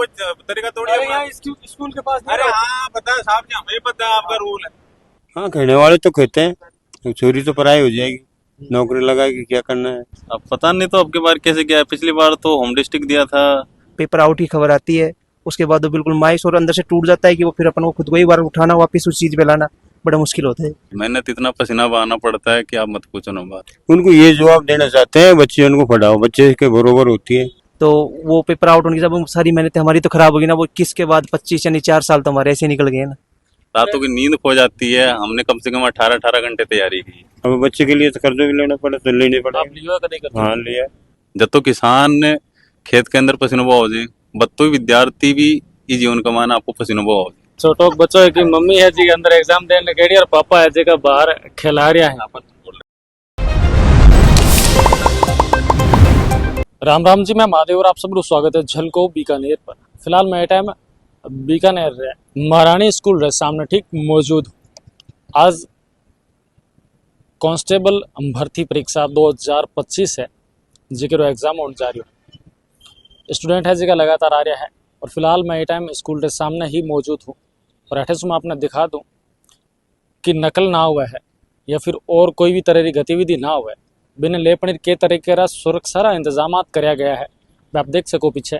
कोई तरीका थोड़ी अरे है। यहाँ स्कूल के पास नहीं अरे रहो। हाँ पता है साहब जी, हमें पता है आपका रूल है। हाँ, खेलने वाले तो खेलते हैं, चोरी तो पराई हो जाएगी, नौकरी लगाएगी, क्या करना है। अब पता नहीं तो अब की बार कैसे क्या है, पिछली बार तो होम डिस्ट्रिक्ट दिया था। पेपर आउट की खबर आती है, उसके बाद वो बिल्कुल मायूस और अंदर से टूट जाता है कि वो फिर अपन को खुद को ही बार उठाना, वापस उस चीज पे लाना बड़ा मुश्किल होता है। मेहनत इतना पसीना बहाना पड़ता है कि आप मत पूछो ना बात। उनको ये जवाब देना चाहते हैं, बच्चे उनको पढ़ाओ, बच्चे के बरोबर होती है। तो वो पेपर आउट होने के बाद सारी मेहनत हमारी तो खराब होगी ना, वो किसके बाद 25 यानी 4 साल तो हमारे ऐसे निकल गए ना। रातों की नींद खो जाती है। हमने कम से कम 18-18 घंटे तैयारी की। अब बच्चे के लिए तो कर्ज भी लेना पड़े, तो लेने पड़े। आप लियो का नहीं करते? हाँ, लिया। जब तो किसान ने खेत के अंदर पसीनो बहाओ जी, बत्तो विद्यार्थी भी ये जीवन कमाना आपको पसीनो बहाओ। छोटो बच्चों है कि मम्मी है जी अंदर एग्जाम देने गई और पापा है जी का बाहर खिला रहा है। राम राम जी, मैं महादेव और आप सबको स्वागत है झलको बीकानेर पर। फिलहाल मैं टाइम बीकानेर महारानी स्कूल रे सामने ठीक मौजूद हूं। आज कांस्टेबल भर्ती परीक्षा 2025 है जिक्र एग्जाम होने जा रही हो। स्टूडेंट है जिका लगातार आ रहा है और फिलहाल मैं ये टाइम स्कूल के सामने ही मौजूद हूँ। और अठे से मैं आपने दिखा दूँ कि नकल ना हुआ है या फिर और कोई भी तरह की गतिविधि ना हुआ है, बिना लेपण के तरीके का सुरक्षा इंतजाम कराया गया है। आप देख सको पीछे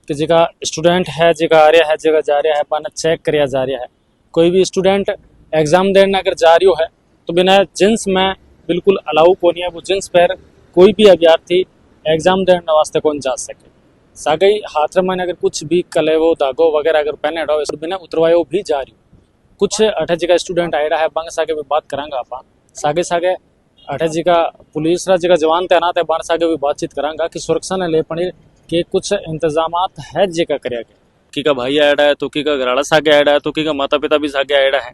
कि जगह स्टूडेंट है जगह आ रहा है जगह जा रहा है, पाना चेक कराया जा रहा है। कोई भी स्टूडेंट एग्जाम देने अगर जा रही है तो बिना जींस में बिल्कुल अलाउ को नहीं है। वो जींस पर कोई भी अभ्यर्थी एग्जाम देने वास्ते कौन जा सके। सागे हाथ में अगर कुछ भी कलेवो धागो वगैरह अगर पहने रहो इस बिना उतरवायो भी जा रही हो। कुछ अठे जी का स्टूडेंट आया है बंग सागे भी बात करांगा आप सागे सागे अठे जी का पुलिस रा जी का जवान तैनात है बाण सागे भी बातचीत करांगा कि सुरक्षा ने ले पड़ी के कुछ इंतजाम है जी का कराया गया। की का भाई आया है तो की का घराड़ा सागे आया है तो की का माता पिता भी सागे आया है।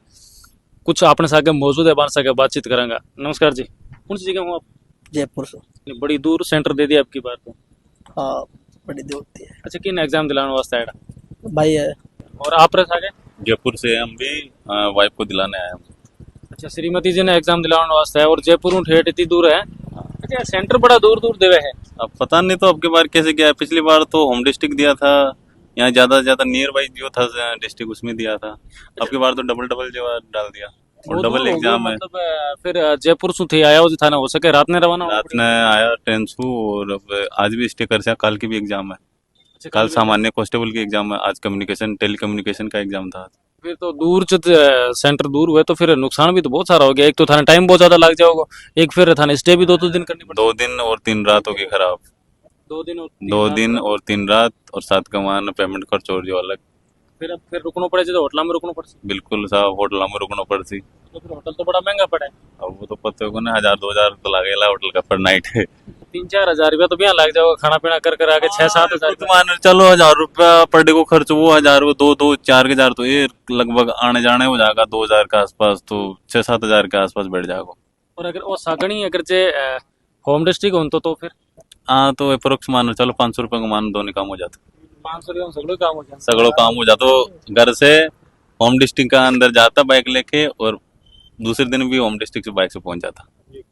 कुछ अपने सागे मौजूद है बाण सागे बातचीत करांगा। नमस्कार जी, कौन सी जगह हूँ आप? जयपुर से। बड़ी दूर सेंटर दे दिया आपकी बार तो। हाँ, बड़ी दूर होती है। अच्छा, किन एग्जाम दिलाने वास्ते आया भाई है। और आप रहे सागे? जयपुर से हम भी वाइफ को दिलाने आए हैं। अच्छा, श्रीमती जी ने एग्जाम दिलाने वास्ते है और जयपुर उ ठेठ इतनी दूर है। अच्छा, सेंटर बड़ा दूर दूर देवे है। अब पता नहीं तो अब की बार कैसे क्या है। पिछली बार तो होम डिस्ट्रिक्ट दिया था, यहाँ ज्यादा से ज्यादा नियर बाई जो था डिस्ट्रिक्ट उसमें दिया था। अब की बार तो डबल डबल जो डाल दिया और वो डबल दूर एग्जाम होगा, है। मतलब फिर जयपुर से थे आया हो था ना, हो सके रात ने रवाना रात में आया ट्रेन से और अब आज भी स्टे कर से कल की भी एग्जाम है। कल सामान्य कांस्टेबल की एग्जाम है, आज कम्युनिकेशन टेली कम्युनिकेशन का एग्जाम था। फिर तो दूर सेंटर दूर हुए तो फिर नुकसान भी तो बहुत सारा हो गया। एक तो थाने टाइम बहुत ज्यादा लग जाओगा, एक फिर थाने स्टे भी 2 दिन करनी पड़ती। 2 दिन और 3 रात होगी खराब। 2 दिन और 2 दिन और 3 रात और 7 का मान पेमेंट खर्च और जो अलग। फिर रुकना पड़े तो होटल में रुकना पड़े। बिल्कुल साहब, होटल में रुकना पड़ती। तो फिर होटल तो बड़ा महंगा पड़े। अब वो तो पता होगा ना, 1000-2000 तो लगेगा होटल का पर नाइट। 3-4 हजार रुपया तो भी यहाँ लग जाओगा खाना पीना कर आके 6-7 हजार। तो मान चलो 1000 रुपया पर डे को खर्च, वो 1000 वो 2-4 तो ये लगभग आने जाने हो जाएगा 2000 के आसपास, तो 6-7 हजार के आसपास बैठ जाएगा। और अगर वो सागणी अगर जे होम डिस्ट्रिक्ट हो तो फिर हाँ तो अप्रोक्स मानो चलो 500 रुपये का मानो दोनों काम हो जाता। 500 रुपया सगड़ो काम हो जाए। सगड़ो काम हो जाता। तो घर से होम डिस्ट्रिक्ट का अंदर जाता बाइक लेके और दूसरे दिन भी होम डिस्ट्रिक्ट से बाइक से पहुंच जाता।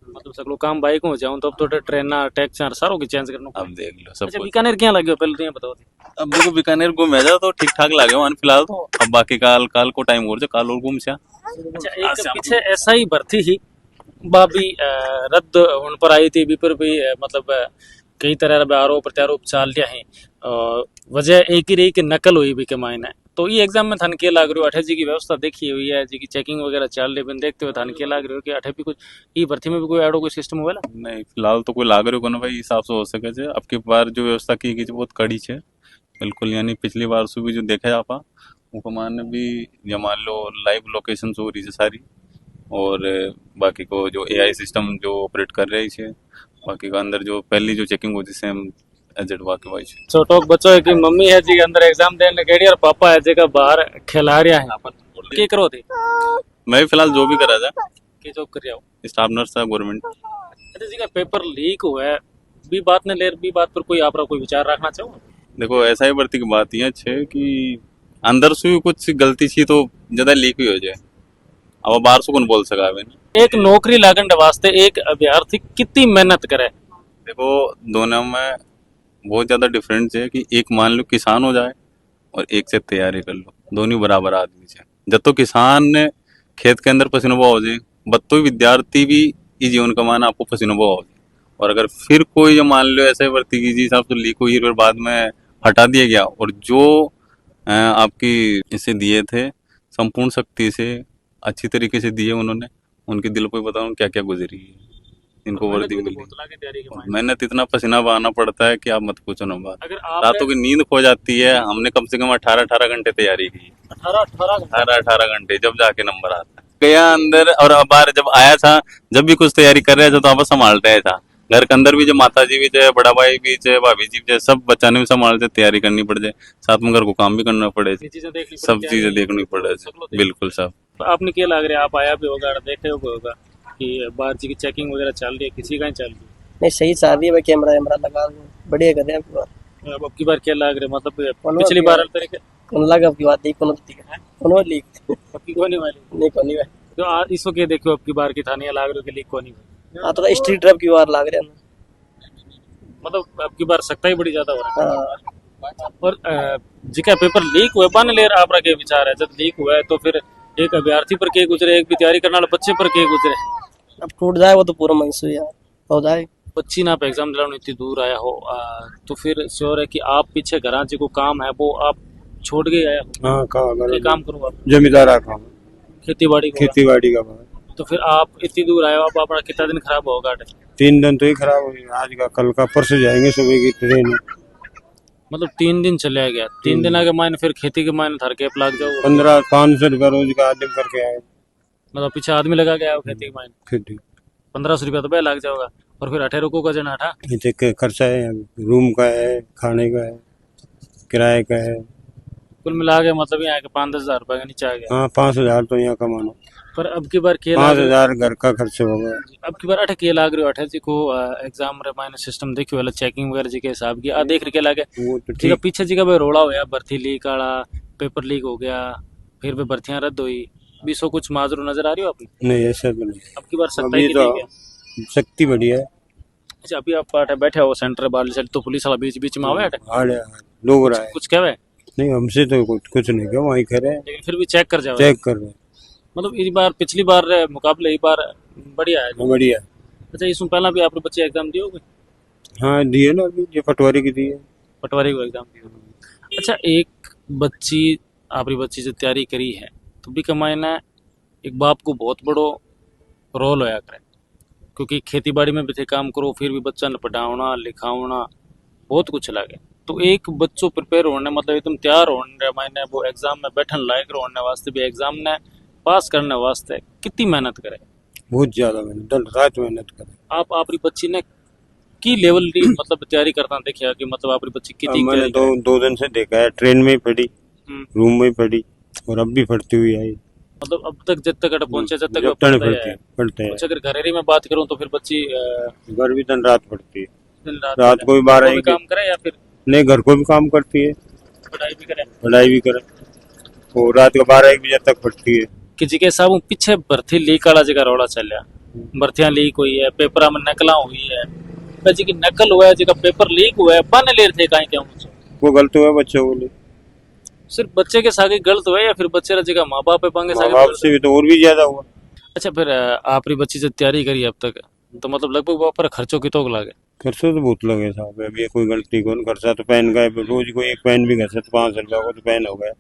मतलब सगड़ो काम बाइक हो जाऊं तो अब तो ट्रेन टैक्सी सारों की चेंज करना। अब देख लो सब अच्छा, कुछ। बीकानेर क्या लगे पहले तो ये बताओ। अब देखो बीकानेर घूमे जा तो ठीक ठाक लगे मान फिलहाल तो। अब बाकी काल को टाइम हो काल और घूम से। अच्छा, एक पीछे ऐसा ही भर्ती ही बाबी रद्द होने पर आई थी भी पर भी मतलब कई तरह के आरोप प्रत्यारोप चल रहा है। वजह एक ही रही कि नकल हुई भी के मायने। तो ये एग्जाम में थान के लाग रही हो अठे जी की व्यवस्था देखी हुई है जी की चेकिंग वगैरह चल रही है, देखते हुए थान के लाग रही हो कि अठे भी कुछ ई भर्ती में भी कोई एडो कोई सिस्टम हुआ नहीं फिलहाल तो कोई लाग रही हो ना भाई, हिसाब से हो सके छे। अब की बार जो व्यवस्था की गई बहुत कड़ी है बिल्कुल। यानी पिछली बार से भी जो देखा आप वो माने भी या मान लो लाइव लोकेशन हो रही है सारी, और बाकी को जो एआई सिस्टम जो ऑपरेट कर रही है, बाकी का अंदर जो पहली जो चेकिंग होती है सेम एजेड बाकी वाइज। छोटो बच्चों है कि मम्मी है जी अंदर एग्जाम देने गई और पापा है जी का बाहर खिला रहा है। क्या करो थे? मैं भी फिलहाल जो भी करा था की जॉब कर रहा हूँ, स्टाफ नर्स था गवर्नमेंट। अच्छा जी का पेपर लीक हुआ है भी बात ने ले भी बात पर कोई आप कोई विचार रखना चाहो? देखो ऐसा ही भर्ती की बात ये है कि अंदर से भी कुछ गलती थी तो ज्यादा लीक भी हो जाए। अब बाहर से कौन बोल सका है। एक नौकरी लागण वास्ते एक अभ्यर्थी कितनी मेहनत करे? देखो दोनों में बहुत ज्यादा डिफरेंस है कि एक मान लो किसान हो जाए और एक से तैयारी कर लो, दोनों बराबर आदमी है। जब तो किसान ने खेत के अंदर पसीनो बहाव जाए, बत्तो विद्यार्थी भी ये जीवन कमाना आपको पसीनो बहाव जाए। और अगर फिर कोई जो मान लो ऐसे भर्ती की हिसाब से लीक हुई फिर बाद में हटा दिया गया, और जो आपकी इसे दिए थे संपूर्ण शक्ति से अच्छी तरीके से दिए उन्होंने, उनके दिल पे बताऊं क्या क्या गुजरी है, इनको वर्दी मिली। मेहनत इतना पसीना बहाना पड़ता है कि आप मत पूछो ना बात। अगर आप रातों की नींद खो जाती है। हमने कम से कम 18 घंटे तैयारी की, 18 घंटे, जब जाके नंबर आता है। गया अंदर और अब बाहर जब आया था, जब भी कुछ तैयारी कर रहे थे तो आप संभाल रहे था। घर के अंदर भी जो माता जी भी थे, बड़ा भाई भी थे, भाभी जी भी, सब बच्चाने भी संभालते, तैयारी करनी पड़ जाए, साथ में घर को काम भी करना पड़े, सब चीजें देखनी पड़े। बिल्कुल सब। आपने क्या लग रहा है, आप आया भी होगा, देखे होगा कि बाहर जी की चेकिंग वगैरह चल रही है, किसी का ही चल रही है? नहीं सही चल रही है भाई, कैमरा वैमरा लगा रहे हैं, बढ़िया कर रहे हैं। अब की बार क्या लग रहा है, मतलब पिछली बार तरीके कौन लगा अब की बात, कौन लीक अब की कोई नहीं वाली नहीं कौन नहीं भाई। तो आज इस वक्त ये देखो अब की बार की थानिया लाग रही हो कि लीक को नहीं भाई, हाँ तो स्ट्रीट ड्राइव की बार लाग रहे हैं मतलब अब की बार सख्ताई बड़ी ज्यादा हो रहा है। हाँ। और जिका पेपर लीक हुआ बन ले रहा आपका क्या विचार है, जब लीक हुआ है तो फिर एक अभ्यर्थी पर के गुजरे, एक भी तैयारी करने वाले बच्चे पर के गुजरे? अब टूट जाए वो तो पूरा मंसूर यार हो जाए। बच्ची ना आप एग्जाम दिलाने इतनी दूर आया हो, तो फिर श्योर है कि आप पीछे घर जी को काम है वो आप छोड़ के आया हो। हाँ ये काम करो आप, जमींदार काम, खेती बाड़ी का। तो फिर आप इतनी दूर आए हो, आप अपना कितना दिन खराब होगा? 3 दिन तो ही खराब हुई, आज का कल का, परसों जाएंगे सुबह की ट्रेन। मतलब 3 दिन चले गया, 3 दिन आगे मायने फिर खेती के मायने थर के लाग जाओ। 500 रुपया रोज का आदमी करके आए, मतलब पीछे आदमी लगा गया खेती के मायने खेती 1500 रुपया तो बह लग जाएगा। और फिर 18 रुको का जना अठा इतने खर्चा है, रूम का है, खाने का है, किराए का है। कुल मिला के मतलब यहाँ के 5-10 हजार रुपए के नीचे आ गया। हाँ 5,000 तो यहाँ कमाना, पर अब की बार 5,000 घर का खर्च होगा। अब की बार 8 के लाग रहे हो, 8 जी को एग्जाम रे मायने सिस्टम देखियो वाला चेकिंग वगैरह जी के हिसाब की आ देख के लागे वो तो जी का पीछे जी का भाई रोड़ा होया, भर्ती लीक आला, पेपर लीक हो गया, फिर भी भर्तियां रद्द हुई, 20 कुछ माजरू नजर आ रही हो आपने? नहीं ऐसा तो नहीं। अब की बार सख्ताई अभी की तो है। शक्ति बढ़िया है। अच्छा अभी आप पाटे बैठे हो सेंटर बाल साइड, तो पुलिस वाला बीच बीच में आवे लोग रहा है, कुछ कहवे? नहीं हमसे तो कुछ नहीं क्या, वहीं खड़े हैं, लेकिन फिर भी चेक कर जाओ, चेक कर रहे हैं। मतलब इस बार पिछली बार मुकाबले इस बार बढ़िया है। बढ़िया। अच्छा इसमें पहला भी आपने बच्चे एग्जाम दिए होगे? हाँ दिए ना, अभी ये पटवारी की दी है, पटवारी को एग्जाम दिए होगे। अच्छा एक बच्ची आपकी बच्ची से तैयारी करी है तो भी कमाना एक बाप को बहुत बड़ो रोल होया करे, क्योंकि खेती बाड़ी में भी थे काम करो, फिर भी बच्चा ने पढ़ावना लिखावना बहुत कुछ लगे। तो एक बच्चों प्रिपेयर होने मतलब एकदम तैयार होने मायने वो एग्जाम में बैठन लायक होने वास्ते भी, एग्जाम ने पास करने वास्ते कितनी मेहनत करे? बहुत ज्यादा मेहनत, दिन रात मेहनत करे। आप आपकी बच्ची ने की लेवल की मतलब तैयारी करता देखिए कि मतलब आपकी बच्ची कितनी मैंने 2 दिन से देखा है, ट्रेन में ही पढ़ी, रूम में ही पढ़ी, और अब भी पढ़ती हुई आई। मतलब अब तक जब तक पहुंचे जब तक पढ़ते हैं। अगर घरेरी में बात करूं तो फिर बच्ची घर भी दिन रात पढ़ती है, दिन रात को भी 12 काम करे या फिर नहीं, घर को भी काम करती है, पढ़ाई भी करे, और रात को 12-1 बजे तक पढ़ती है। कि जी के साहब पीछे भर्ती लीक वाला जगह रोड़ा चलिया, भर्तियां लीक हुई है, पेपर में नकला हुई है, जी की नकल हुआ है, जी का पेपर लीक हुआ है, बन ले रहे थे कहीं क्या वो गलत हुआ बच्चों को लिए, सिर्फ बच्चे के साथ गलत हुआ है या फिर बच्चे का जगह माँ बाप पाएंगे से भी तो और भी ज्यादा हुआ। अच्छा फिर आपकी बच्ची से तैयारी करी अब तक तो मतलब लगभग वहाँ पर खर्चों की तो लागे? खर्चा तो बहुत लगे साहब, अभी कोई गलती कौन, खर्चा तो पेन का है, रोज कोई एक पेन भी घर से तो 500 रुपया को तो पेन हो गया।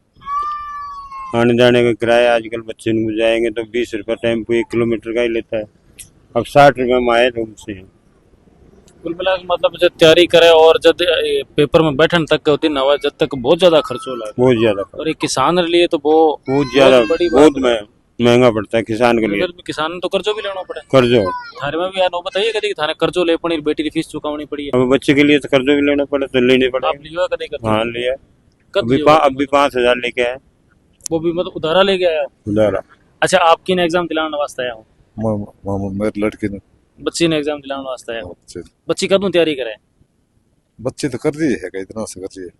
आने जाने का किराया आजकल बच्चे में जाएंगे तो 20 रुपया टेम्पो 1 किलोमीटर का ही लेता है, अब 60 रुपया में आए रूम से। कुल मिला मतलब जब तैयारी करे और जब पेपर में बैठन तक होती ना जब तक बहुत ज्यादा खर्चो लगे, बहुत ज्यादा, और एक किसान के लिए तो बहुत ज्यादा बहुत महंगा पड़ता है किसान के लिए। किसान तो कर्जो भी लेना पड़े, कर्जो थारे में भी यार बताइए कभी थाने कर्जो ले पड़ी, बेटी की फीस चुकानी पड़ी है, अब बच्चे के लिए तो कर्जो भी लेना पड़े, तो लेने पड़े। आप लियो कभी कर्जो? हाँ लिया, अभी 5,000 लेके आए, वो भी मतलब उधारा ले गया है? उधारा। अच्छा आपकी ने एग्जाम दिलाने वास्ते आया हूँ? मेरी लड़की ने, बच्ची ने एग्जाम दिलाने वास्ते आया हूँ। बच्ची कब तैयारी करे? बच्ची तो कर रही है, इतना से कर रही है।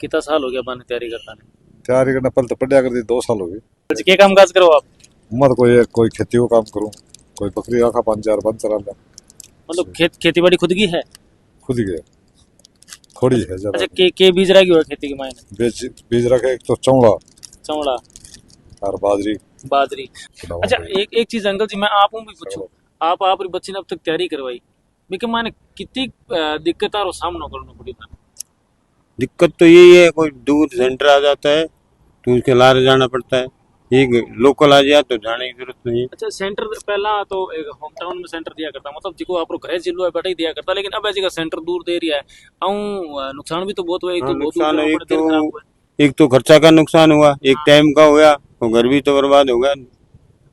कितना साल हो गया बाने तैयारी करता है? तैयारी करना पहले तो पढ़िया कर दी, 2 साल हो गए। क्या काम काज करो आप? मत कोई खेती को काम करूँ, कोई बकरी रखा 5-4 बंद चला। मतलब खेती बाड़ी खुद की है? खुद ही गया थोड़ी है ज्यादा अच्छा के बीज रह गयो है खेती के मायने? बीज रखे एक तो चौड़ा चौड़ा, और बाजरी बाजरी। खिलावा अच्छा भाई। एक चीज अंकल जी मैं आपको भी पूछूं, आप आपरी बच्ची ने अब तक तैयारी करवाई, मैं के माने कितनी दिक्कत और सामना करना पड़ी था? दिक्कत तो यही है, कोई दूर सेंटर आ जाता है तो उसके लारे जाना पड़ता है, एक लोकल आ जाए तो जाने की जरूरत नहीं है। अच्छा सेंटर पहला तो एक होम टाउन में सेंटर दिया करता, मतलब जिको आपरो घर जिलो है बेटा ही दिया करता, लेकिन अब जगह सेंटर दूर दे रहा है और नुकसान भी तो बहुत हुआ, एक तो हाँ, बहुत नुकसान दूर है, जाना पड़ा, दिन खराब हुआ। एक तो खर्चा का नुकसान हुआ, एक टाइम का हुआ, तो घर भी तो बर्बाद हो गया।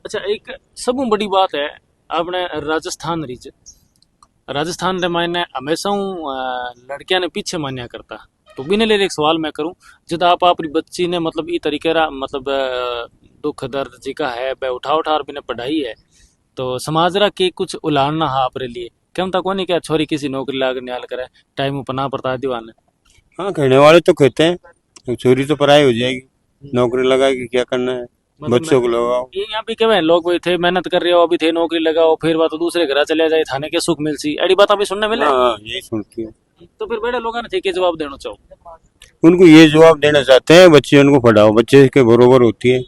अच्छा एक सब बड़ी बात है अपने राजस्थान रीज, राजस्थान रे मायने हमेशा लड़कियां ने पीछे मान्या करता, तो बिने ले एक सवाल मैं करूं, जब आप अपनी बच्ची ने मतलब ई तरीके रा मतलब दुख दर्द जी का है बे उठा उठा बिने पढ़ाई है, तो समाज रा के कुछ उलाड़ना हा आपरे लिए क्यों तक नहीं क्या छोरी किसी नौकरी लाग न्याल करे टाइम पना पड़ता दीवाने? हाँ, कहने वाले तो कहते हैं तो चोरी तो पराई हो जाएगी, नौकरी लगाएगी क्या करना है, बच्चों को लगाओ। ये यहाँ भी कहे लोग भाई थे मेहनत कर रहे हो अभी थे नौकरी लगाओ फिर बात तो दूसरे घर चले जाए थाने के सुख मिल सी एडी बात अभी सुनने मिले। हाँ, यही सुनती है। तो फिर बड़े लोगों ने ठीक है जवाब देना चाहो, उनको ये जवाब देना चाहते हैं, बच्चे उनको पढ़ाओ, बच्चे के बरोबर होती है,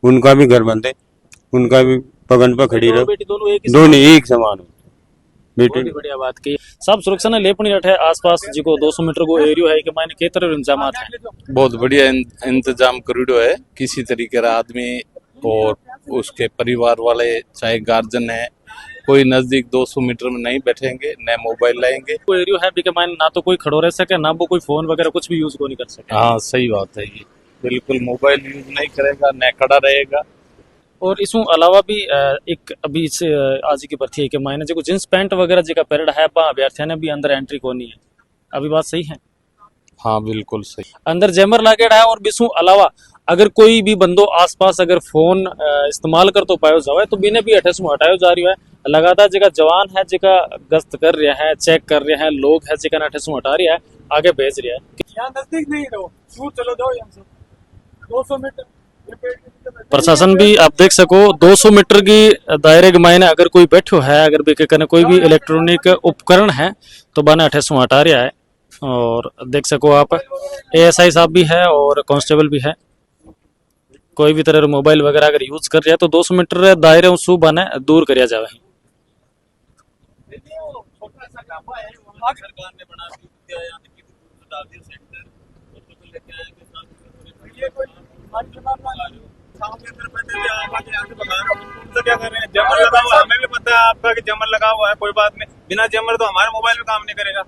उनका भी घर बंदे, उनका भी पगन पर खड़ी रहो, बेटी दोनों एक ही दोनों एक समान हो बेटे। बहुत ही बढ़िया बात की। सब सुरक्षा ने लेपनी रखे आसपास जिको 200 मीटर को एरियो है कि मायने के तरह इंतजामात है? बहुत बढ़िया इंतजाम करियो है, किसी तरीके का आदमी और उसके परिवार वाले चाहे गार्जियन है कोई नजदीक 200 मीटर में नहीं बैठेंगे, न मोबाइल लाएंगे। कोई एरियो है कि मायने ना तो कोई खड़ो रह सके ना वो कोई फोन वगैरह कुछ भी यूज को नहीं कर सके। हाँ सही बात है, ये बिल्कुल मोबाइल यूज नहीं करेगा, न खड़ा रहेगा। और इसमें अलावा भी एक अभी से आज की भर्ती है कि मायने जो जींस पैंट वगैरह जी का पीरियड है पा अभ्यर्थियों ने भी अंदर एंट्री कोनी है, अभी बात सही है? हाँ बिल्कुल सही। अंदर जैमर लागेड़ा है और बिसु अलावा अगर कोई भी बंदो आसपास अगर फोन इस्तेमाल कर तो पायो जावे तो बिने भी अठे से हटायो जा रही है। लगातार जगह जवान है जगह गश्त कर रहा है, चेक कर रहे हैं, लोग है जगह अठे से हटा रहा है, आगे भेज रहा है। यहाँ नजदीक नहीं रहो, दूर चलो जाओ यहाँ से 200 मीटर। प्रशासन भी आप देख सको 200 मीटर की दायरे के मायने अगर कोई बैठो है अगर भी कोई भी इलेक्ट्रॉनिक उपकरण है तो बने अठे से हटा रहा है। और देख सको आप एएसआई साहब भी है और कांस्टेबल भी है, कोई भी तरह मोबाइल वगैरह अगर यूज कर रहा है तो 200 मीटर दायरे उसू बने दूर करिया जावे। सरकार ने बना दिया यहाँ की डाल दिया सेंटर, तो लेके आएंगे ये कोई सामने अंदर बैठे थे आप आके यहाँ से बता रहे हो उनसे क्या कर रहे हैं? जमर लगा हुआ है, हमें भी पता है आपका कि जमर लगा हुआ है, कोई बात नहीं, बिना जमर तो हमारे मोबाइल में काम नहीं करेगा।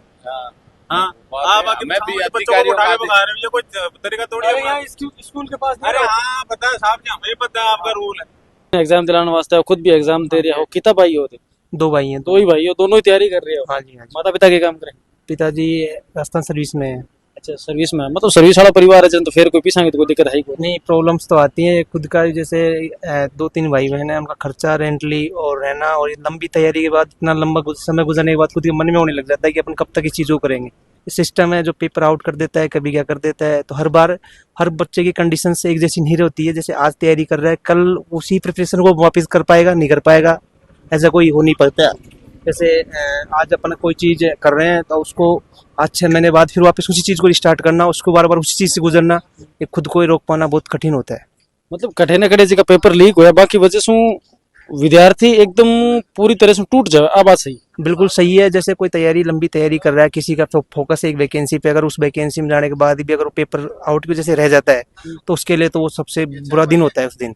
हाँ आप आके मैं भी बच्चों को उठा के बता रहे हो, ये कोई तरीका थोड़ी है। स्कूल के पास अरे हाँ पता है साहब जी, हमें पता है आपका रूल है। एग्जाम दिलाने वास्ते खुद भी एग्जाम दे रहा हो, कितना भाई हो? 2 भाई हैं। दो ही भाई हो, दोनों ही तैयारी कर रहे हो? हाँ जी हाँ जी। माता पिता के काम करें? पिताजी राजस्थान सर्विस में है। अच्छा सर्विस में, मतलब सर्विस वाला परिवार है तो फिर कोई पीछा तो कोई दिक्कत है ही कोई? नहीं, प्रॉब्लम्स तो आती हैं खुद का, जैसे 2-3 भाई बहन है, उनका खर्चा रेंटली और रहना, और ये लंबी तैयारी के बाद इतना लंबा समय गुजरने के बाद खुद के मन में होने लग जाता है कि अपन कब तक इस चीज़ों करेंगे। सिस्टम है जो पेपर आउट कर देता है, कभी क्या कर देता है, तो हर बार हर बच्चे की कंडीशन से एक जैसी नहीं होती है। जैसे आज तैयारी कर रहा है कल उसी प्रिपरेशन को वापस कर पाएगा नहीं कर पाएगा, ऐसा कोई हो नहीं पाता। जैसे आज अपन कोई चीज़ कर रहे हैं तो उसको आज 6 महीने बाद फिर वापस उसी चीज़ को रिस्टार्ट करना, उसको बार बार उसी चीज़ से गुजरना, ये खुद को ही रोक पाना बहुत कठिन होता है। मतलब कठिन कड़े जी का पेपर लीक हुआ बाकी वजह से विद्यार्थी एकदम पूरी तरह से टूट जाए, आ बात सही? बिल्कुल सही है। जैसे कोई लंबी तैयारी कर रहा है, किसी का फोकस है एक वैकेंसी पे, अगर उस वैकेंसी में जाने के बाद भी अगर वो पेपर आउट की वजह से रह जाता है तो उसके लिए तो वो सबसे बुरा दिन होता है उस दिन,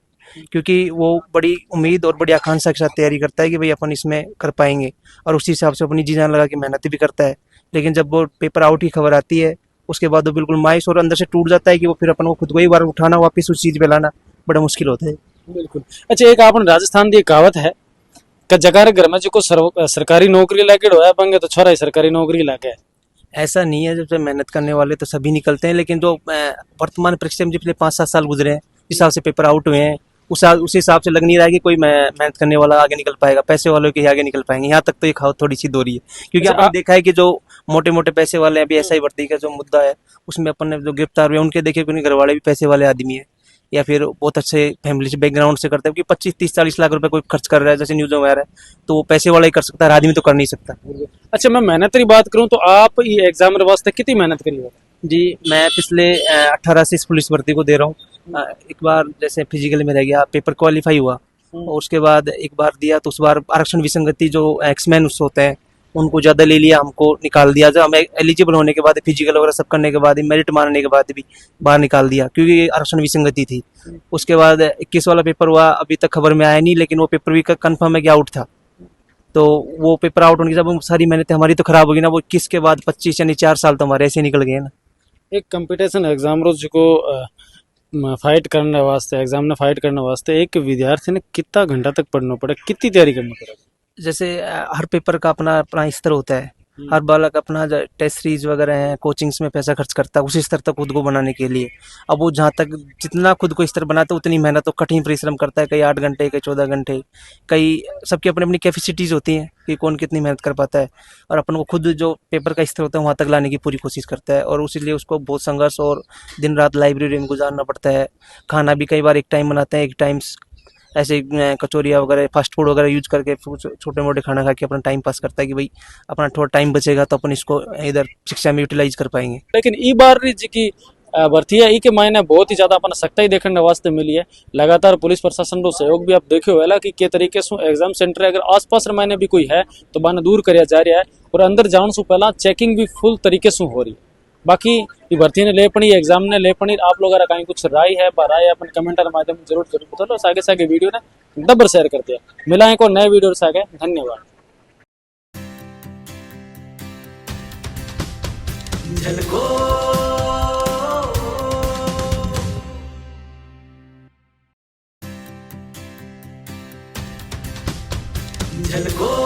क्योंकि वो बड़ी उम्मीद और बड़ी आकांक्षा के साथ तैयारी करता है कि भाई अपन इसमें कर पाएंगे, और उसी हिसाब से अपनी जी जान लगा के मेहनत भी करता है। लेकिन जब वो पेपर आउट की खबर आती है उसके बाद वो बिल्कुल मायूस और अंदर से टूट जाता है कि वो फिर अपन को खुद को ही बार उठाना, वापस उस चीज़ पे लाना बड़ा मुश्किल होता है। बिल्कुल। अच्छा एक आपने राजस्थान की कहावत है कि जगार घर में जो सरकारी नौकरी लाके होया बंगे तो छोरा ही सरकारी नौकरी लाके। ऐसा नहीं है, जब मेहनत करने वाले तो सभी निकलते हैं, लेकिन जो वर्तमान परीक्षा में पिछले 5-7 साल गुजरे हैं, जिस हिसाब से पेपर आउट हुए हैं उस हिसाब से लग नहीं रहा है कि कोई मेहनत करने वाला आगे निकल पाएगा, पैसे वालों के आगे निकल पाएंगे। यहाँ तक तो ये खाओ थोड़ी सी दूरी है, क्योंकि अच्छा, आपने देखा है कि जो मोटे मोटे पैसे वाले अभी एसआई भर्ती का जो मुद्दा है उसमें अपन ने जो गिरफ्तार हुए उनके देखे उनके घर वाले भी पैसे वाले आदमी है, या फिर बहुत अच्छे फैमिली से बैकग्राउंड से करते हैं, क्योंकि 25-30-40 लाख रुपए कोई खर्च कर रहा है जैसे न्यूज़ में आ रहा है, तो वो पैसे वाला ही कर सकता है, आदमी तो कर नहीं सकता। अच्छा, मैं मेहनत की बात करूं तो आप ये एग्जाम वास्ते कितनी मेहनत करी है? जी, मैं पिछले 18 से इस पुलिस भर्ती को दे रहा हूँ। एक बार जैसे फिजिकल में रह गया, पेपर क्वालिफाई हुआ, और उसके बाद एक बार दिया तो उस बार आरक्षण विसंगति जो एक्समैन उस होते हैं उनको ज़्यादा ले लिया, हमको निकाल दिया। जब हमें एलिजिबल होने के बाद फिजिकल वगैरह सब करने के बाद मेरिट मानने के बाद भी बाहर निकाल दिया, क्योंकि आरक्षण विसंगति थी। उसके बाद 21 वाला पेपर हुआ, अभी तक खबर में आया नहीं, लेकिन वो पेपर भी कंफर्म है कि आउट था। तो वो पेपर आउट होने के बाद सारी मेहनत हमारी तो खराब होगी ना। वो 21 के बाद 25 यानी 4 साल तो हमारे ऐसे निकल गए ना। एक कंपटीशन एग्जाम रोज को फाइट करने वास्ते, एग्जाम ने फाइट करने वास्ते एक विद्यार्थी ने कितना घंटा तक पढ़ना पड़े, कितनी तैयारी करनी पड़ेगी? जैसे हर पेपर का अपना अपना स्तर होता है, हर बालक अपना टेस्ट सीरीज वगैरह है, कोचिंग्स में पैसा खर्च करता है उसी स्तर तक खुद को बनाने के लिए। अब वो जहाँ तक जितना खुद को स्तर बनाता है उतनी मेहनत तो कठिन परिश्रम करता है, कई 8 घंटे, कई 14 घंटे, कई सबकी अपनी अपनी कैपेसिटीज़ होती हैं कि कौन कितनी मेहनत कर पाता है, और अपन को खुद जो पेपर का स्तर होता है वहाँ तक लाने की पूरी कोशिश करता है, और उसी लिए उसको बहुत संघर्ष और दिन रात लाइब्रेरी में गुजारना पड़ता है। खाना भी कई बार एक टाइम बनाते हैं, एक टाइम ऐसे कचौरिया वगैरह फास्ट फूड वगैरह यूज करके छोटे मोटे खाना खा के अपना टाइम पास करता है कि भाई अपना थोड़ा टाइम बचेगा तो अपन इसको इधर शिक्षा में यूटिलाइज कर पाएंगे। लेकिन ई बार जी की भर्ती है, ई के मायने बहुत ही ज्यादा अपन सख्ताई देखने वास्ते मिली है। लगातार पुलिस प्रशासन रो सहयोग भी आप देखो है कि के तरीके से एग्जाम सेंटर अगर आसपास मायने भी कोई है तो बाने दूर करया जा रहा है, और अंदर जाने से पहला चेकिंग भी फुल तरीके से हो रही है। बाकी ये भर्ती ने ले पड़ी, एग्जाम ने ले पड़ी, आप लोग कहीं कुछ राय है राय अपन कमेंट के माध्यम जरूर बता लो। आगे से आगे वीडियो ने दबर शेयर करते हैं। मिला है को नए वीडियो से आगे, धन्यवाद। झलको